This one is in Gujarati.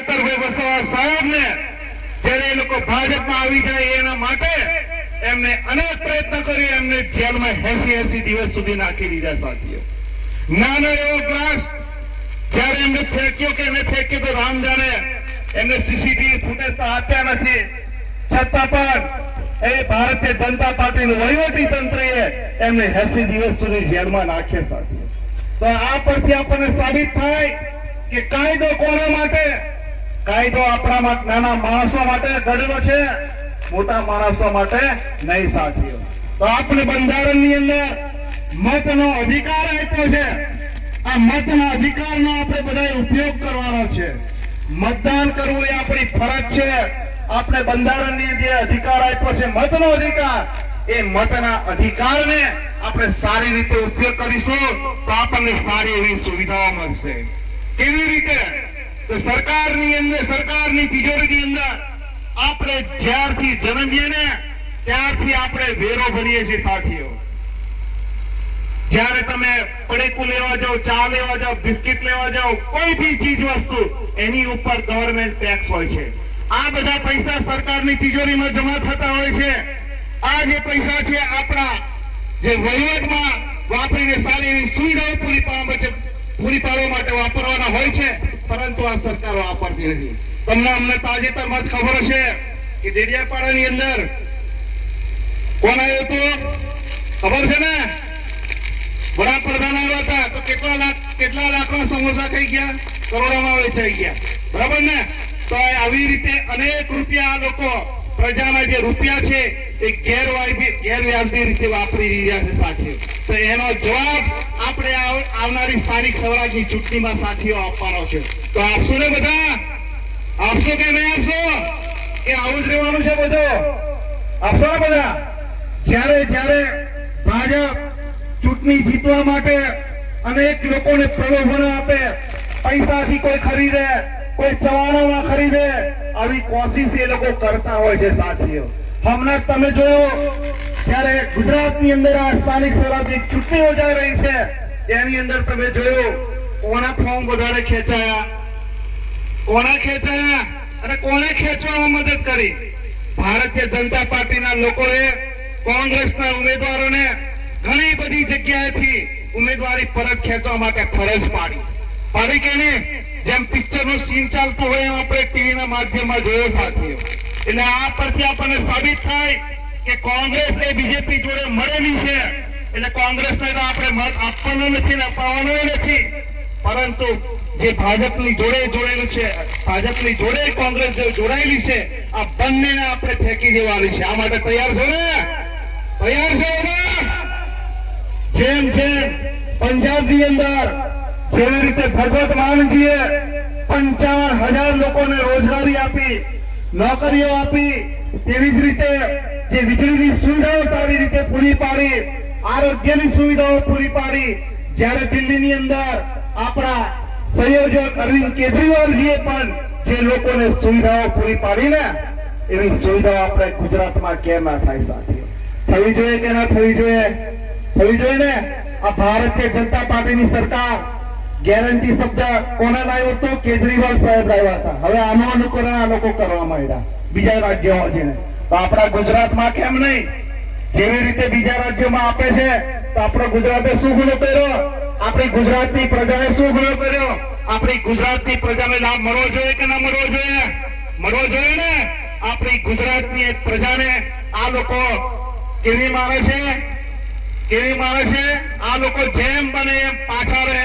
ચેતરભાઈ વસાવા સાહેબને જ્યારે એ લોકો ભાજપમાં આવી જાય એના માટે એમને અનેક પ્રયત્ન કરી એમને જેલમાં 80 દિવસ સુધી નાખી દીધા સાથીઓ. નાનો એવો ગ્લાસ જ્યારે એમને ફેંક્યો કે એને ફેંક્યો તો રામ જાણે, એમને સીસીટીવી ફૂટેજ તો આપ્યા નથી, છતાં પણ એ ભારતીય જનતા પાર્ટીનું વહીવટી તંત્રએ એમને 80 દિવસ સુધી જેલમાં નાખ્યા સાથીઓ. તો આ પરથી આપણને સાબિત થાય કે કાયદો કોના માટે? કાયદો આપણા નાના માણસો માટે ઘડેલો છે, મોટા માણસો માટે નહીં સાથીઓ. તો આપણે બંધારણની અંદર મતનો અધિકાર આપ્યો છે. આ મતના અધિકારનો આપણે બધાએ ઉપયોગ કરવાનો છે. મતદાન કરવું એ આપણી ફરજ છે. આપણે બંધારણની જે અધિકાર આપ્યો છે મતનો અધિકાર, એ મતના અધિકારને આપણે સારી રીતે ઉપયોગ કરીશું તો આપણને સારી એવી સુવિધાઓ મળશે. કેવી રીતે? તો સરકારની અંદર, સરકારની તિજોરીની અંદર આપણે જ્યારથી જન્મીએ ને ત્યારથી આપણે વેરો ભરીએ છીએ સાથીઓ. જ્યારે તમે પડીકું લેવા જાઓ, ચા લેવા જાઓ, બિસ્કિટ લેવા જાઓ, કોઈ બી ચીજ વસ્તુ એની ઉપર ગવર્મેન્ટ ટેક્સ હોય છે. આ બધા પૈસા સરકારની તિજોરીમાં જમા થતા હોય છે. આ જે પૈસા છે આપણા જે વહીવટમાં વાપરીને સારી એવી સુવિધાઓ પૂરી પાડવા માટે વાપરવાના હોય છે, પરંતુ આ સરકાર વાપરતી નથી. તમને અમને તાજેતરમાં જ ખબર હશે કે ડેડિયાપાડાની અંદર કોણ આવ્યું હતું? ખબર છે ને? વડાપ્રધાન આવ્યા હતા તો કેટલા લાખના સમોસા ખાઈ ગયા, કરોડોમાં વેચાઈ ગયા. બરાબર ને? તો આવી રીતે અનેક રૂપિયા આ લોકો પ્રજાના જે રૂપિયા છે એ ગેરવ્યાજબી રીતે વાપરી રહ્યા છે સાથીઓ. તો એનો જવાબ આપણે આવનારી સ્થાનિક સ્વરાજની ચૂંટણીમાં સાથીઓ આપવાનો છે. તો આપશો ને બધા? આપશો કે નહીં આપશો? કે આવું જ રહેવાનું છે બધું? આપશો ને બધા? જ્યારે ભાજપ ચૂંટણી જીતવા માટે અનેક લોકોને પ્રલોભનો આપે, પૈસાથી કોઈ ખરીદે, કોઈ ચવાણોમાં ખરીદે, આવી કોશિશ એ લોકો કરતા હોય છે સાથીઓ. હમણાં તમે જોયો ત્યારે ગુજરાતની અંદર આ સ્થાનિક સ્વરાજની ચૂંટણી યોજાઈ રહી છે, એની અંદર તમે જોયું કોના ફોર્મ વધારે ખેંચાયા, અને કોને ખેંચવામાં મદદ કરી? ભારતીય જનતા પાર્ટીના લોકોએ કોંગ્રેસના ઉમેદવારોને ઘણી બધી જગ્યાએથી ઉમેદવારી પરત ખેંચવા માટે ફરજ પાડી કે નહીં? જેમ પિક્ચરનું સીન ચાલતું હોય એમ આપણે ટીવીના માધ્યમમાં જોયો સાથીઓ. એટલે આ પરથી આપણને સાબિત થાય કે કોંગ્રેસ એ બીજેપી જોડે મળેલી છે. એટલે કોંગ્રેસને તો આપણે મત આપવાનો નથી ને અપાવવાનો નથી, પરંતુ જે ભાજપની જોડે જોડેલું છે, ભાજપની જોડે કોંગ્રેસ જોડાયેલી છે, આ બંનેને આપણે ફેંકી દેવાની છે. આ માટે તૈયાર છો ને? તૈયાર છો ને? જેમ પંજાબની અંદર જેવી રીતે ભગવત માનજીએ 55,000 લોકોને રોજગારી આપી, નોકરીઓ આપી, તેવી જ રીતે જે વીજળીની સુવિધાઓ સારી રીતે પૂરી પાડી, આરોગ્યની સુવિધાઓ પૂરી પાડી, જ્યારે દિલ્હીની અંદર આપણા સંયોજક અરવિંદ કેજરીવાલજીએ પણ જે લોકોને સુવિધાઓ પૂરી પાડી ને, એવી સુવિધાઓ આપણે ગુજરાતમાં કેમ ના થાય સાથીઓ? થવી જોઈએ કે ના થવી જોઈએ? થવી જોઈએ ને? આ ભારતીય જનતા પાર્ટીની સરકાર ગેરંટી શબ્દ કોને લાવ્યો હતો? કેજરીવાલ સાહેબ લાવ્યા હતા. હવે આનું અનુકરણ આ લોકો કરવા માંડ્યા બીજા રાજ્યોમાં જઈને. તો આપણા ગુજરાતમાં કેમ નહીં? જેવી રીતે બીજા રાજ્યોમાં આપે છે તો આપણો ગુજરાતે શું ગુનો કર્યો? આપણી ગુજરાતની પ્રજાને શું ગુનો કર્યો? આપણી ગુજરાતની પ્રજાને લાભ મળવો જોઈએ કે ના મળવો જોઈએ? મળવો જોઈએ ને? આપણી ગુજરાતની પ્રજાને આ લોકો કેવી માને છે? આ લોકો જેમ બને એમ પાછા રહે